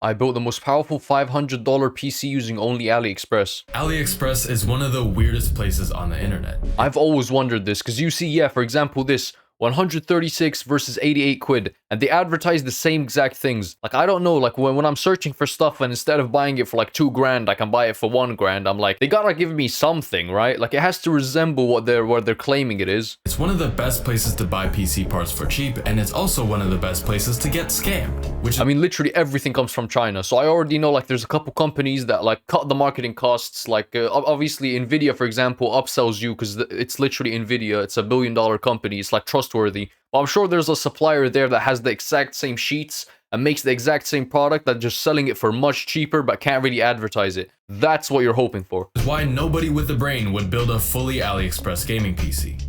I built the most powerful $500 PC using only AliExpress. AliExpress is one of the weirdest places on the internet. I've always wondered this, because you see, yeah, for example, this 136 versus 88 quid, and they advertise the same exact things. Like, I don't know, like, when I'm searching for stuff and instead of buying it for like 2 grand, I can buy it for 1 grand, I'm like, they gotta give me something, right? Like, it has to resemble what they're claiming it is. It's one of the best places to buy PC parts for cheap, and it's also one of the best places to get scammed, which I mean, literally everything comes from China, so I already know, like, there's a couple companies that, like, cut the marketing costs, like, obviously, Nvidia, for example, upsells you, because it's literally Nvidia, it's a $1 billion company, it's, like, trustworthy. But I'm sure there's a supplier there that has the exact same sheets and makes the exact same product that just selling it for much cheaper but can't really advertise it. That's what you're hoping for. Why nobody with a brain would build a fully AliExpress gaming PC.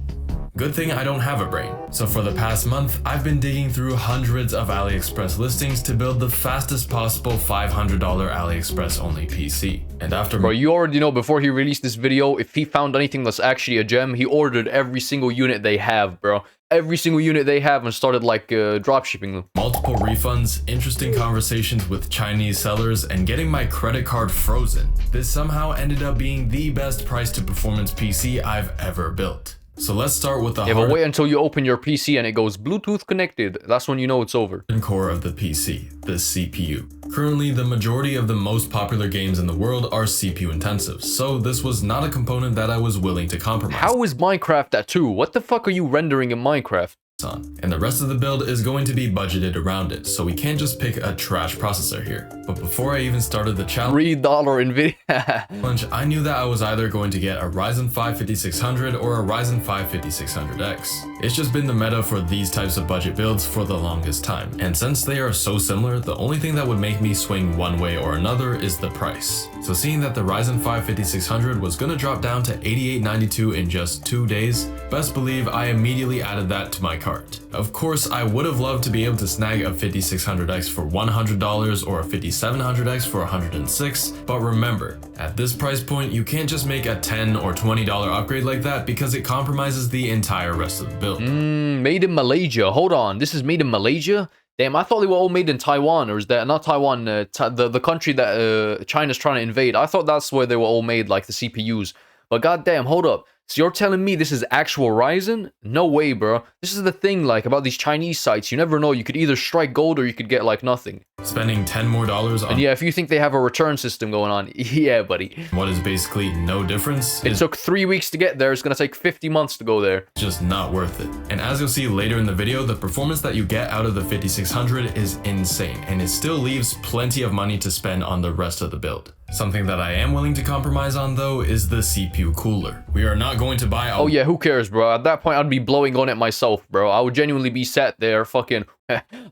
Good thing I don't have a brain. So for the past month, I've been digging through hundreds of AliExpress listings to build the fastest possible $500 AliExpress only PC. And after— Bro, you already know before he released this video, if he found anything that's actually a gem, he ordered every single unit they have, bro. Every single unit they have and started like dropshipping them. Multiple refunds, interesting conversations with Chinese sellers, and getting my credit card frozen. This somehow ended up being the best price to performance PC I've ever built. So let's start with the but wait until you open your PC and it goes Bluetooth connected. That's when you know it's over. Core of the PC, the CPU. Currently, the majority of the most popular games in the world are CPU intensive, so this was not a component that I was willing to compromise. How is Minecraft at 2? What the fuck are you rendering in Minecraft? On. And the rest of the build is going to be budgeted around it, so we can't just pick a trash processor here. But before I even started the challenge, $3 Nvidia. I knew that I was either going to get a Ryzen 5 5600 or a Ryzen 5 5600X. It's just been the meta for these types of budget builds for the longest time, and since they are so similar, the only thing that would make me swing one way or another is the price. So seeing that the Ryzen 5 5600 was gonna drop down to $88.92 in just 2 days, best believe I immediately added that to my cart. Of course, I would have loved to be able to snag a 5600X for $100 or a 5700X for $106, but remember, at this price point, you can't just make a $10 or $20 upgrade like that because it compromises the entire rest of the build. Made in Malaysia. Hold on, this is made in Malaysia? Damn, I thought they were all made in Taiwan, or is that not Taiwan, the country that China's trying to invade? I thought that's where they were all made, like the CPUs. But goddamn, hold up. So you're telling me this is actual Ryzen? No way, bro. This is the thing, like, about these Chinese sites. You never know. You could either strike gold or you could get, like, nothing. Spending $10 more on— And yeah, if you think they have a return system going on, yeah, buddy. What is basically no difference. It took 3 weeks to get there. It's gonna take 50 months to go there. Just not worth it. And as you'll see later in the video, the performance that you get out of the 5600 is insane, and it still leaves plenty of money to spend on the rest of the build. Something that I am willing to compromise on though is the CPU cooler. We are not going to buy— Oh yeah, who cares, bro? At that point, I'd be blowing on it myself, bro. I would genuinely be sat there fucking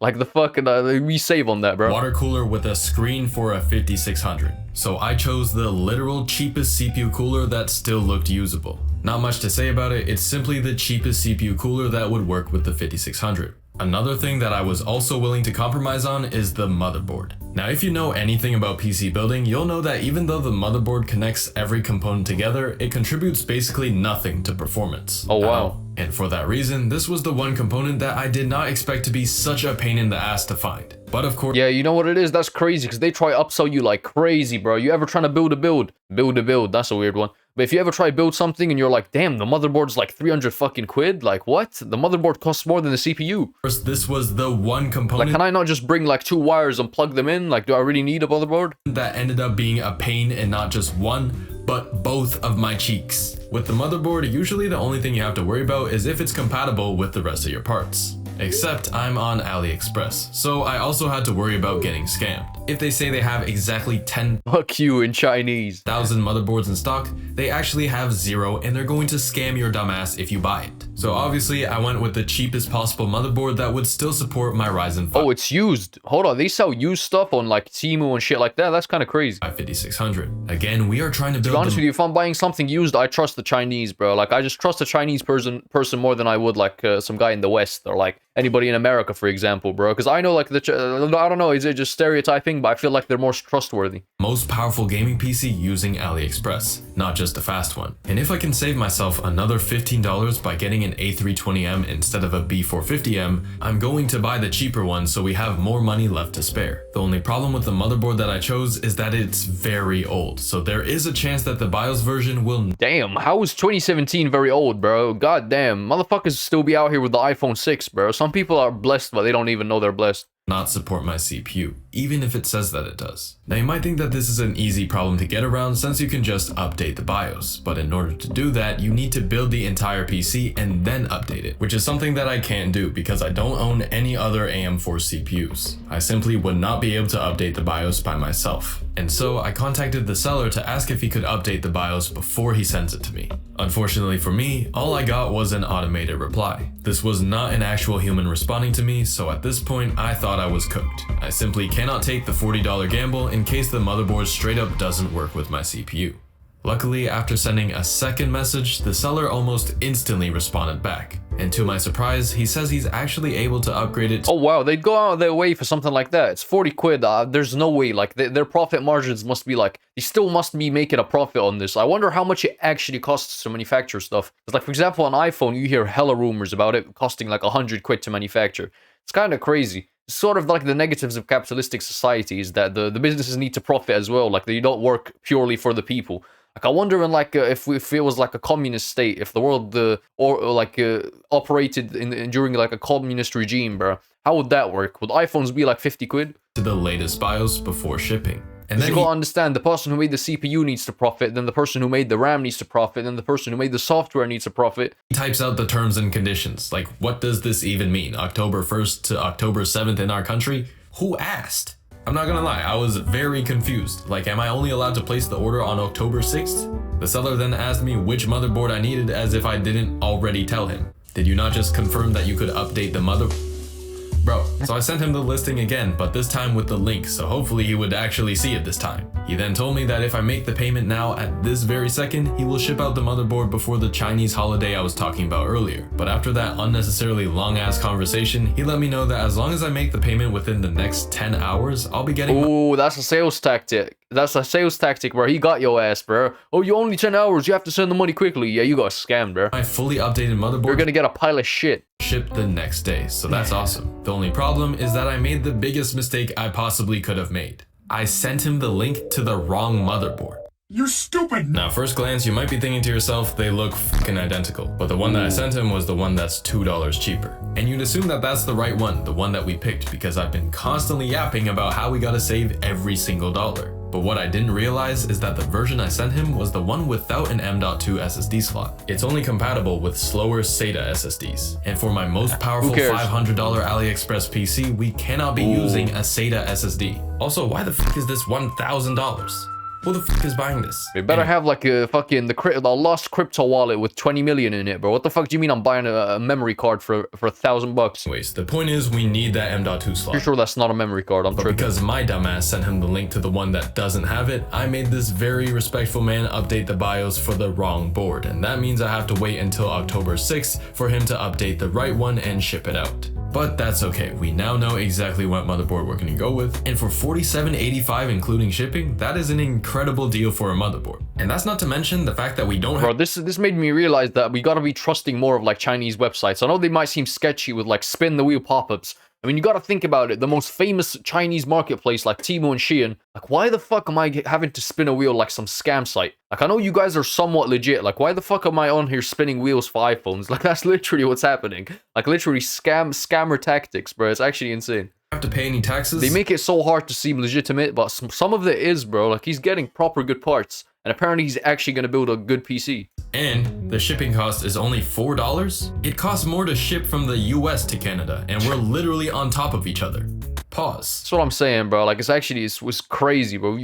like the fucking we save on that, bro. Water cooler with a screen for a 5600. So I chose the literal cheapest CPU cooler that still looked usable. Not much to say about it, it's simply the cheapest CPU cooler that would work with the 5600. Another thing that I was also willing to compromise on is the motherboard. Now, if you know anything about PC building, you'll know that even though the motherboard connects every component together, it contributes basically nothing to performance. Oh wow. And for that reason, this was the one component that I did not expect to be such a pain in the ass to find. But of course— Yeah, you know what it is? That's crazy, because they try upsell you like crazy, bro. You ever trying to build a build? Build a build, that's a weird one. But if you ever try build something and you're like, damn, the motherboard's like 300 fucking quid? Like, what? The motherboard costs more than the CPU. First, this was the one component— Like, can I not just bring like 2 wires and plug them in? Like, do I really need a motherboard? —that ended up being a pain in not just one, but both of my cheeks. With the motherboard, usually the only thing you have to worry about is if it's compatible with the rest of your parts. Except I'm on AliExpress, so I also had to worry about getting scammed. If they say they have exactly 10,000 Fuck you in Chinese. motherboards in stock, they actually have 0, and they're going to scam your dumbass if you buy it. So obviously I went with the cheapest possible motherboard that would still support my Ryzen 5. Oh, it's used. Hold on, they sell used stuff on like Temu and shit like that. That's kind of crazy. 5600. Again, we are trying to build— To be honest with you, if I'm buying something used, I trust the Chinese, bro. Like, I just trust a Chinese person more than I would like some guy in the West, or like anybody in America, for example, bro. Because I know, like, I don't know, is it just stereotyping? But I feel like they're more trustworthy. Most powerful gaming PC using AliExpress, not just a fast one. And if I can save myself another $15 by getting an A320M instead of a B450M, I'm going to buy the cheaper one so we have more money left to spare. The only problem with the motherboard that I chose is that it's very old, so there is a chance that the BIOS version will... Damn, how is 2017 very old, bro? God damn, motherfuckers still be out here with the iPhone 6, bro. Some people are blessed, but they don't even know they're blessed. Not support my CPU, even if it says that it does. Now you might think that this is an easy problem to get around since you can just update the BIOS, but in order to do that, you need to build the entire PC and then update it, which is something that I can't do because I don't own any other AM4 CPUs. I simply would not be able to update the BIOS by myself. And so I contacted the seller to ask if he could update the BIOS before he sends it to me. Unfortunately for me, all I got was an automated reply. This was not an actual human responding to me, so at this point I thought I was cooked. I simply cannot take the $40 gamble in case the motherboard straight up doesn't work with my CPU. Luckily, after sending a second message, the seller almost instantly responded back. And to my surprise, he says he's actually able to upgrade it. Oh wow, they'd go out of their way for something like that. It's 40 quid. There's no way. Like, their profit margins must be like, they still must be making a profit on this. I wonder how much it actually costs to manufacture stuff. Because, like, for example, on iPhone, you hear hella rumors about it costing like 100 quid to manufacture. It's kind of crazy. It's sort of like the negatives of capitalistic society is that the businesses need to profit as well. Like, they don't work purely for the people. Like, I wonder, in like if it was like a communist state, if the world operated during like a communist regime, bro, how would that work? Would iPhones be like 50 quid? To the latest BIOS before shipping. And then you gotta understand, the person who made the CPU needs to profit, then the person who made the RAM needs to profit, then the person who made the software needs to profit. He types out the terms and conditions. Like, what does this even mean? October 1st to October 7th in our country? Who asked? I'm not gonna lie, I was very confused. Like, am I only allowed to place the order on October 6th? The seller then asked me which motherboard I needed as if I didn't already tell him. Did you not just confirm that you could update the Bro, so I sent him the listing again, but this time with the link, so hopefully he would actually see it this time. He then told me that if I make the payment now at this very second, he will ship out the motherboard before the Chinese holiday I was talking about earlier. But after that unnecessarily long ass conversation, he let me know that as long as I make the payment within the next 10 hours, I'll be getting... Ooh, that's a sales tactic. That's a sales tactic, bro. He got your ass, bro. Oh, you only 10 hours. You have to send the money quickly. Yeah, you got scammed, bro. My fully updated motherboard... You're gonna get a pile of shit. Shipped the next day, so that's awesome. The only problem is that I made the biggest mistake I possibly could have made. I sent him the link to the wrong motherboard. You stupid! Now, first glance, you might be thinking to yourself, they look fucking identical. But the one that I sent him was the one that's $2 cheaper. And you'd assume that that's the right one, the one that we picked, because I've been constantly yapping about how we gotta save every single dollar. But what I didn't realize is that the version I sent him was the one without an M.2 SSD slot. It's only compatible with slower SATA SSDs. And for my most powerful $500 AliExpress PC, we cannot be using a SATA SSD. Also, why the fuck is this $1,000? Who the fuck is buying this? You better have like a fucking the lost crypto wallet with 20 million in it, bro. What the fuck do you mean I'm buying a memory card for $1,000? Anyways, the point is we need that M.2 slot. Pretty sure that's not a memory card. I'm tripping. Because my dumbass sent him the link to the one that doesn't have it, I made this very respectful man update the BIOS for the wrong board, and that means I have to wait until October 6th for him to update the right one and ship it out. But that's okay, we now know exactly what motherboard we're gonna go with, and for $47.85 including shipping, that is an incredible deal for a motherboard. And that's not to mention the fact that we don't have— Bro, this made me realize that we gotta be trusting more of like Chinese websites. I know they might seem sketchy with like spin the wheel pop-ups. I mean, you gotta think about it. The most famous Chinese marketplace like Temu and Shein, like why the fuck am I having to spin a wheel like some scam site? Like I know you guys are somewhat legit. Like why the fuck am I on here spinning wheels for iPhones? Like that's literally what's happening. Like literally scammer tactics, bro. It's actually insane. Have to pay any taxes. They make it so hard to seem legitimate, but some of it is, bro. Like he's getting proper good parts, and apparently he's actually gonna build a good PC. And the shipping cost is only $4? It costs more to ship from the US to Canada, and we're literally on top of each other. Pause. That's what I'm saying, bro. Like, it was crazy, bro.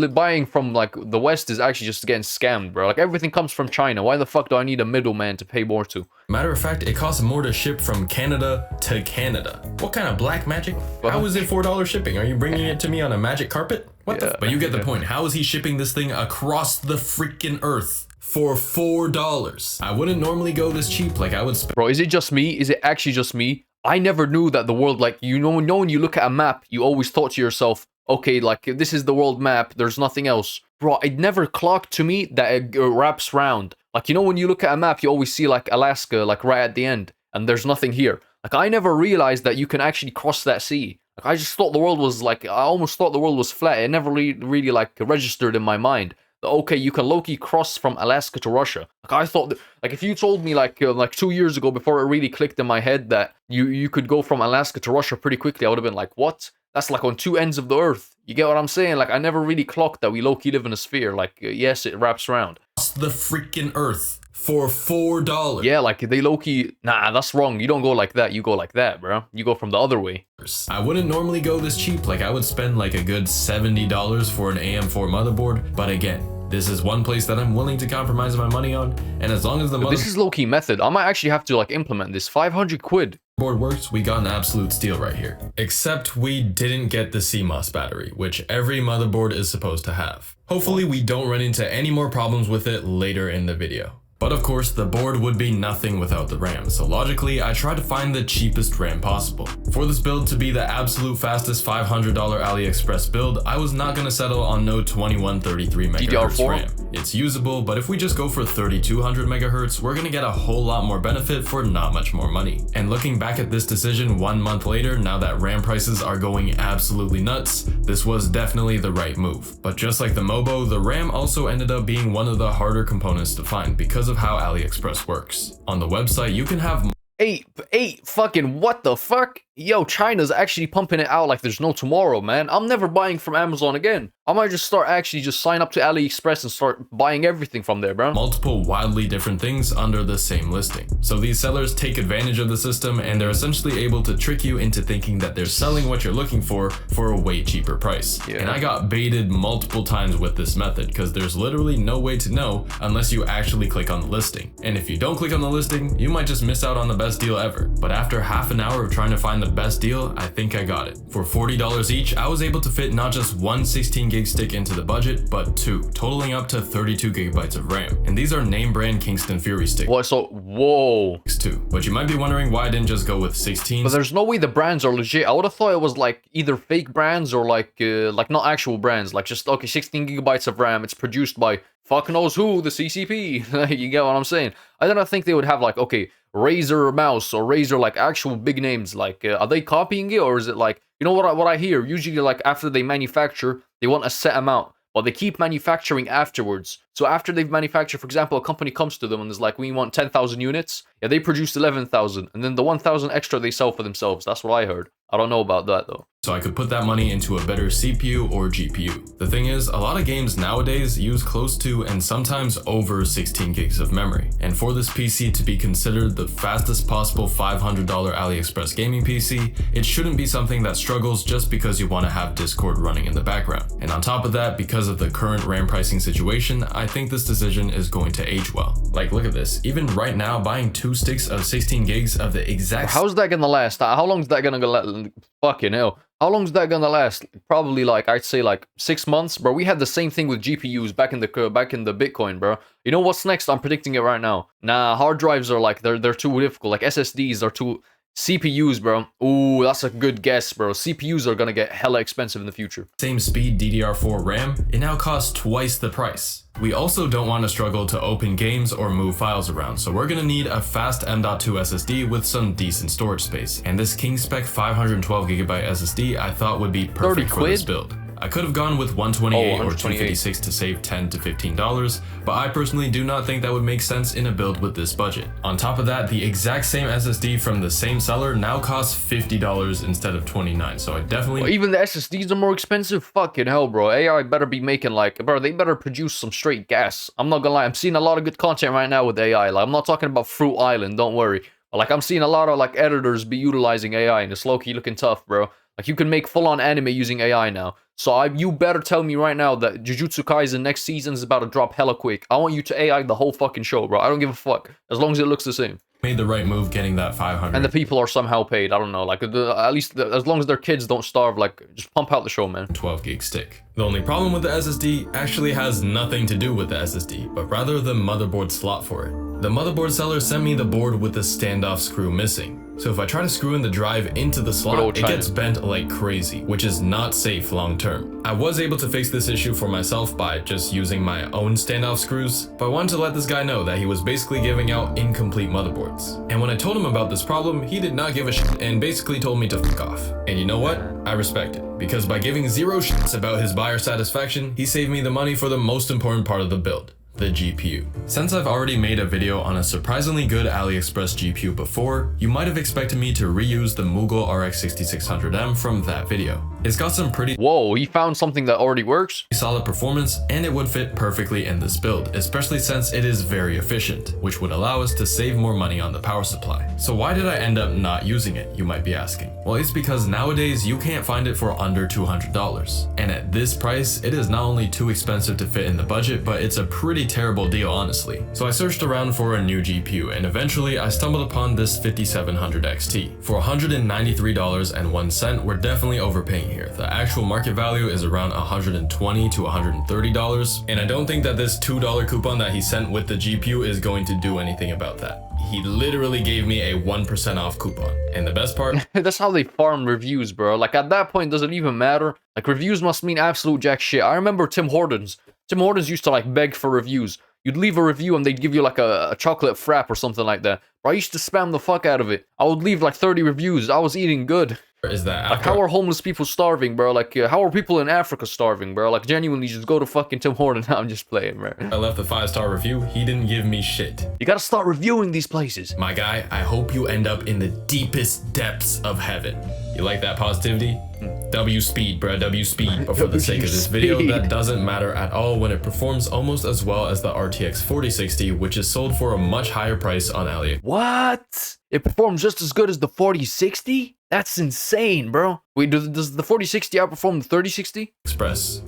Buying from, like, the West is actually just getting scammed, bro. Like, everything comes from China. Why the fuck do I need a middleman to pay more to? Matter of fact, it costs more to ship from Canada to Canada. What kind of black magic? How is it $4 shipping? Are you bringing it to me on a magic carpet? What the? But you get the point. How is he shipping this thing across the freaking earth for $4? I wouldn't normally go this cheap. Like, I would... Bro, is it just me? Is it actually just me? I never knew that the world, like, you know when you look at a map, you always thought to yourself, okay, like, this is the world map, there's nothing else. Bro, it never clocked to me that it wraps round. Like, you know when you look at a map, you always see, like, Alaska, like, right at the end, and there's nothing here. Like, I never realized that you can actually cross that sea. Like, I just thought the world was, like, I almost thought the world was flat. It never really like, registered in my mind. Okay, you can low-key cross from Alaska to Russia. Like, I thought, like, if you told me, like 2 years ago, before it really clicked in my head that you could go from Alaska to Russia pretty quickly, I would have been like, what? That's like on two ends of the earth. You get what I'm saying? Like, I never really clocked that we low-key live in a sphere. Like, yes, it wraps around. The freaking earth for $4. Yeah, like, they low-key, nah, that's wrong. You don't go like that. You go like that, bro. You go from the other way. I wouldn't normally go this cheap. Like, I would spend like a good $70 for an AM4 motherboard. But again, this is one place that I'm willing to compromise my money on, and as long as the This is low-key method. I might actually have to, like, implement this. 500 quid. Board works, we got an absolute steal right here. Except we didn't get the CMOS battery, which every motherboard is supposed to have. Hopefully we don't run into any more problems with it later in the video. But of course, the board would be nothing without the RAM, so logically, I tried to find the cheapest RAM possible. For this build to be the absolute fastest $500 AliExpress build, I was not going to settle on no 2133 MHz RAM. It's usable, but if we just go for 3200 MHz, we're going to get a whole lot more benefit for not much more money. And looking back at this decision 1 month later, now that RAM prices are going absolutely nuts, this was definitely the right move. But just like the Mobo, the RAM also ended up being one of the harder components to find because of how AliExpress works. On the website, you can have fucking what the fuck? Yo, China's actually pumping it out like there's no tomorrow, man. I'm never buying from Amazon again. I might just sign up to AliExpress and start buying everything from there, bro. Multiple wildly different things under the same listing. So these sellers take advantage of the system, and they're essentially able to trick you into thinking that they're selling what you're looking for a way cheaper price. Yeah. And I got baited multiple times with this method, because there's literally no way to know unless you actually click on the listing. And if you don't click on the listing, you might just miss out on the best deal ever. But after half an hour of trying to find the best deal, I think I got it. For $40 each, I was able to fit not just one 16 gig stick into the budget, but two, totaling up to 32 gigabytes of RAM. And these are name brand Kingston Fury sticks. What? So, whoa. Too. But you might be wondering why I didn't just go with 16. But there's no way the brands are legit. I would have thought it was like either fake brands or like not actual brands. Like just, okay, 16 gigabytes of RAM. It's produced by fuck knows who, the CCP. You get what I'm saying? I don't think they would have like, okay, Razer mouse or Razer, like actual big names. Like, are they copying it, or is it like, you know what I hear? Usually, like after they manufacture, they want a set amount, but they keep manufacturing afterwards. So after they've manufactured, for example, a company comes to them and is like, we want 10,000 units. Yeah, they produce 11,000, and then the 1,000 extra they sell for themselves. That's what I heard. I don't know about that though. So I could put that money into a better CPU or GPU. The thing is, a lot of games nowadays use close to and sometimes over 16 gigs of memory. And for this PC to be considered the fastest possible $500 AliExpress gaming PC, it shouldn't be something that struggles just because you want to have Discord running in the background. And on top of that, because of the current RAM pricing situation, I think this decision is going to age well. Like, look at this. Even right now, buying 2 sticks of 16 gigs of the exact... How's that gonna last? How long is that gonna last? Fucking hell. How long is that gonna last? Probably like, I'd say like 6 months, bro. We had the same thing with GPUs back in the Bitcoin, bro. You know what's next? I'm predicting it right now. Nah, hard drives are like, they're too difficult. Like SSDs are too... CPUs, bro. Ooh, that's a good guess, bro. CPUs are gonna get hella expensive in the future. Same speed DDR4 RAM, it now costs twice the price. We also don't want to struggle to open games or move files around, so we're gonna need a fast M.2 SSD with some decent storage space. And this King Spec 512GB SSD I thought would be perfect for this build. I could have gone with 128 or 256 to save $10 to $15, but I personally do not think that would make sense in a build with this budget. On top of that, the exact same SSD from the same seller now costs $50 instead of $29, so I definitely... Well, even the SSDs are more expensive? Fucking hell, bro. AI better be making like... Bro, they better produce some straight gas. I'm not gonna lie, I'm seeing a lot of good content right now with AI. Like, I'm not talking about Fruit Island, don't worry. But, like, I'm seeing a lot of, like, editors be utilizing AI, and it's low-key looking tough, bro. Like, you can make full-on anime using AI now. So you better tell me right now that Jujutsu Kaisen next season is about to drop hella quick. I want you to AI the whole fucking show, bro. I don't give a fuck. As long as it looks the same. Made the right move getting that 500. And the people are somehow paid. I don't know. Like, at least as long as their kids don't starve, like, just pump out the show, man. 12 gig stick. The only problem with the SSD actually has nothing to do with the SSD, but rather the motherboard slot for it. The motherboard seller sent me the board with the standoff screw missing. So if I try to screw in the drive into the slot, it gets bent like crazy, which is not safe long term. I was able to fix this issue for myself by just using my own standoff screws, but I wanted to let this guy know that he was basically giving out incomplete motherboards. And when I told him about this problem, he did not give a shit and basically told me to fuck off. And you know what? I respect it, because by giving zero shits about his buyer satisfaction, he saved me the money for the most important part of the build. The GPU. Since I've already made a video on a surprisingly good AliExpress GPU before, you might have expected me to reuse the Mughal RX 6600M from that video. It's got some pretty Whoa, he found something that already works? Solid performance, and it would fit perfectly in this build, especially since it is very efficient, which would allow us to save more money on the power supply. So why did I end up not using it, you might be asking? Well, it's because nowadays you can't find it for under $200. And at this price, it is not only too expensive to fit in the budget, but it's a pretty terrible deal, honestly. So I searched around for a new GPU, and eventually I stumbled upon this 5700 XT. For $193.01, we're definitely overpaying here. The actual market value is around $120 to $130, and I don't think that this $2 coupon that he sent with the GPU is going to do anything about that. He literally gave me a 1% off coupon. And the best part, that's how they farm reviews, bro. Like, at that point, does it even matter? Like, reviews must mean absolute jack shit. I remember Tim Hortons used to, like, beg for reviews. You'd leave a review and they'd give you, like, a chocolate frap or something like that. Bro, I used to spam the fuck out of it. I would leave, like, 30 reviews. I was eating good. is that Like, how are homeless people starving, bro? Like, how are people in Africa starving, bro? Like, genuinely, just go to fucking Tim Hortons. I'm just playing, bro. I left a 5-star review, he didn't give me shit. You gotta start reviewing these places. My guy, I hope you end up in the deepest depths of heaven. You like that positivity? W speed, bruh, W speed. But for the sake of this video, that doesn't matter at all when it performs almost as well as the RTX 4060, which is sold for a much higher price on AliExpress. What? It performs just as good as the 4060? That's insane, bro. Wait, does the 4060 outperform the 3060?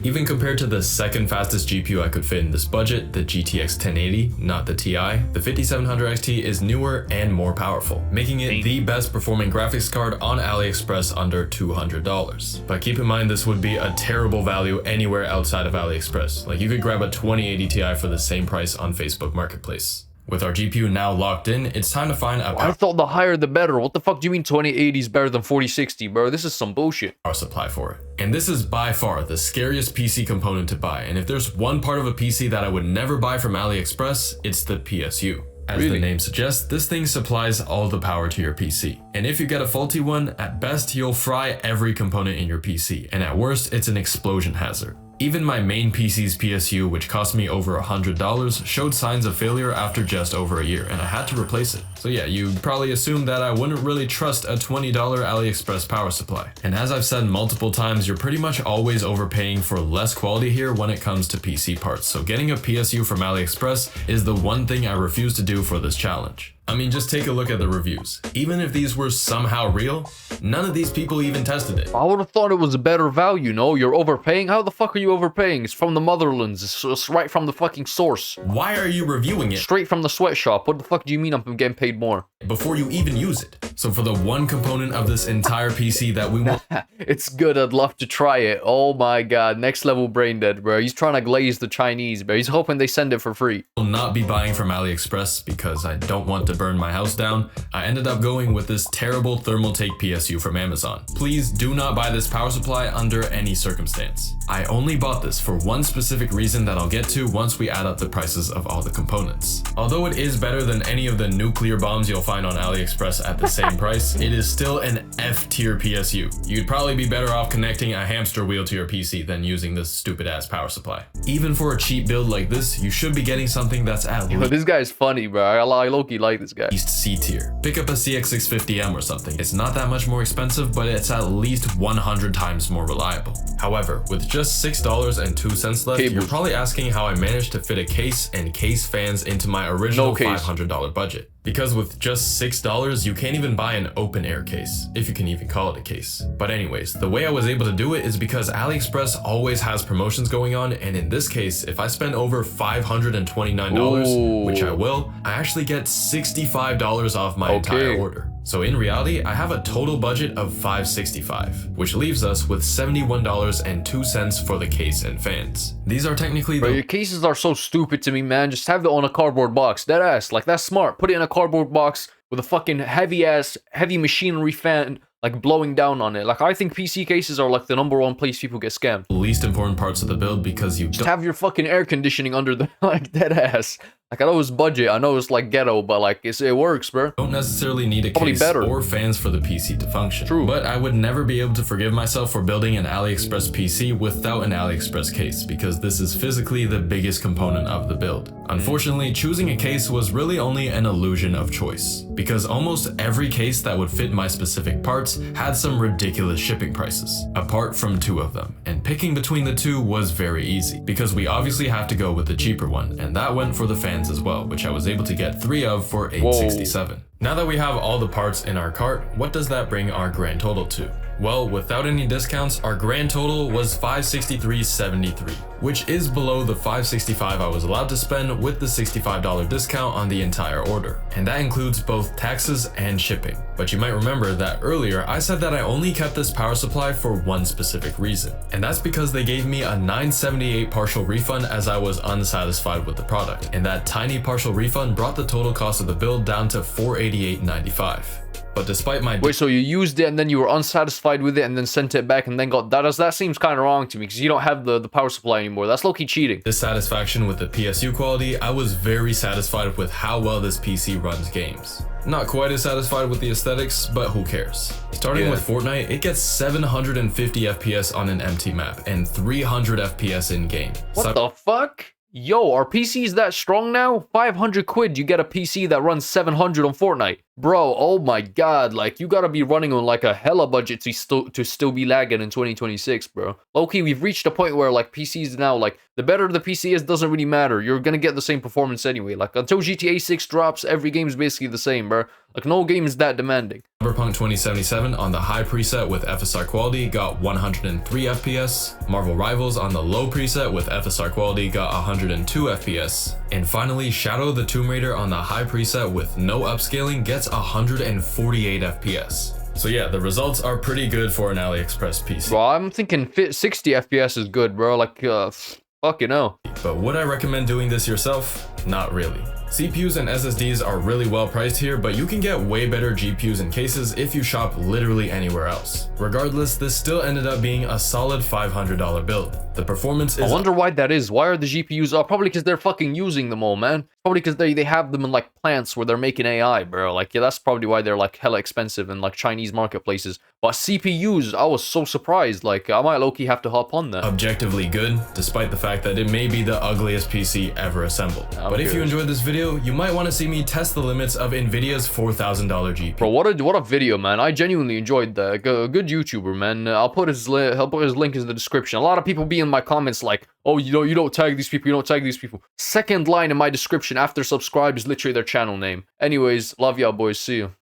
Even compared to the second fastest GPU I could fit in this budget, the GTX 1080, not the TI, the 5700 XT is newer and more powerful, making it the best performing graphics card on AliExpress under $200. But keep in mind, this would be a terrible value anywhere outside of AliExpress. Like, you could grab a 2080 Ti for the same price on Facebook Marketplace. With our GPU now locked in, it's time to find a I thought the higher the better. What the fuck do you mean 2080 is better than 4060, bro? This is some bullshit. power supply for it. And this is by far the scariest PC component to buy. And if there's one part of a PC that I would never buy from AliExpress, it's the PSU. As the name suggests, this thing supplies all the power to your PC. And if you get a faulty one, at best you'll fry every component in your PC, and at worst it's an explosion hazard. Even my main PC's PSU, which cost me over $100, showed signs of failure after just over a year, and I had to replace it. So yeah, you probably assume that I wouldn't really trust a $20 AliExpress power supply. And as I've said multiple times, you're pretty much always overpaying for less quality here when it comes to PC parts. So getting a PSU from AliExpress is the one thing I refuse to do for this challenge. I mean, just take a look at the reviews. Even if these were somehow real, none of these people even tested it. I would have thought it was a better value, no? You're overpaying? How the fuck are you overpaying? It's from the motherlands. It's right from the fucking source. Why are you reviewing it? Straight from the sweatshop. What the fuck do you mean I'm getting paid more? Before you even use it. So for the one component of this entire PC that we want, It's good. I'd love to try it. Oh my god. Next level brain dead, bro. He's trying to glaze the Chinese, bro. He's hoping they send it for free. will not be buying from AliExpress because I don't want to burn my house down, I ended up going with this terrible Thermaltake PSU from Amazon. Please do not buy this power supply under any circumstance. I only bought this for one specific reason that I'll get to once we add up the prices of all the components. Although it is better than any of the nuclear bombs you'll find on AliExpress at the same price, it is still an F-tier PSU. You'd probably be better off connecting a hamster wheel to your PC than using this stupid ass power supply. Even for a cheap build like this, you should be getting something that's at least This guy's funny, bro. I low-key like this guy. C tier. Pick up a CX650M or something. It's not that much more expensive, but it's at least 100 times more reliable. However, with just $6.02 left, you're probably asking how I managed to fit a case and case fans into my original $500 budget. Because with just $6, you can't even buy an open air case, if you can even call it a case. But anyways, the way I was able to do it is because AliExpress always has promotions going on, and in this case, if I spend over $529, which I will, I actually get $65 off my entire order. So in reality, I have a total budget of $565, which leaves us with $71.02 for the case and fans. These are technically Bro, the your cases are so stupid to me, man. Just have it on a cardboard box. Dead ass. Like, that's smart. Put it in a cardboard box with a fucking heavy machinery fan, like, blowing down on it. Like, I think PC cases are, like, the #1 place people get scammed. least important parts of the build because you Just have your fucking air conditioning under the, like, dead ass. Like, I know it's budget, I know it's, like, ghetto, but, like, it works, bro. don't necessarily need a Probably case better. or fans for the PC to function. True. But I would never be able to forgive myself for building an AliExpress PC without an AliExpress case, because this is physically the biggest component of the build. Unfortunately, choosing a case was really only an illusion of choice, because almost every case that would fit my specific parts had some ridiculous shipping prices, apart from 2 of them, and picking between the 2 was very easy, because we obviously have to go with the cheaper one, and that went for the fans as well, which I was able to get 3 of for $867. Now that we have all the parts in our cart, what does that bring our grand total to? Well, without any discounts, our grand total was $563.73, which is below the $565 I was allowed to spend with the $65 discount on the entire order. And that includes both taxes and shipping. But you might remember that earlier I said that I only kept this power supply for one specific reason. And that's because they gave me a $978 partial refund as I was unsatisfied with the product. And that tiny partial refund brought the total cost of the build down to $488.95. But despite my Wait, so you used it and then you were unsatisfied with it and then sent it back and then got that seems kind of wrong to me because you don't have the power supply anymore. That's low-key cheating. dissatisfaction with the PSU quality, I was very satisfied with how well this PC runs games. Not quite as satisfied with the aesthetics, but who cares? Starting with Fortnite, it gets 750 FPS on an empty map and 300 FPS in game. What the fuck? Yo, are PCs that strong now? 500 quid, you get a PC that runs 700 on Fortnite. Bro, oh my god, like, you gotta be running on, like, a hella budget to still be lagging in 2026, bro. Low-key, we've reached a point where, like, PCs now, like, the better the PC is, doesn't really matter. You're gonna get the same performance anyway. Like, until GTA 6 drops, every game's basically the same, bro. Like, no game is that demanding. Cyberpunk 2077 on the high preset with FSR quality got 103 FPS. Marvel Rivals on the low preset with FSR quality got 102 FPS. And finally, Shadow of the Tomb Raider on the high preset with no upscaling gets 148 FPS. So yeah, the results are pretty good for an AliExpress PC. Bro, I'm thinking 60 FPS is good, bro. Like, fucking hell. But would I recommend doing this yourself? Not really. CPUs and SSDs are really well priced here, but you can get way better GPUs and cases if you shop literally anywhere else. Regardless, this still ended up being a solid $500 build. The performance is— I wonder why that is. Why are the GPUs up? Probably because they're fucking using them all, man. Probably because they have them in, like, plants where they're making AI, bro. Like, yeah, that's probably why they're, like, hella expensive in, like, Chinese marketplaces. But CPUs, I was so surprised. Like, I might low-key have to hop on that. objectively good, despite the fact that it may be the ugliest PC ever assembled. But if you enjoyed this video, you might want to see me test the limits of Nvidia's $4,000 GPU. Bro, what a video, man. I genuinely enjoyed that. A good YouTuber, man. I'll put his link in the description. A lot of people be in my comments like, oh, you don't tag these people, you don't tag these people. Second line in my description after subscribe is literally their channel name. Anyways, love y'all, boys. See you.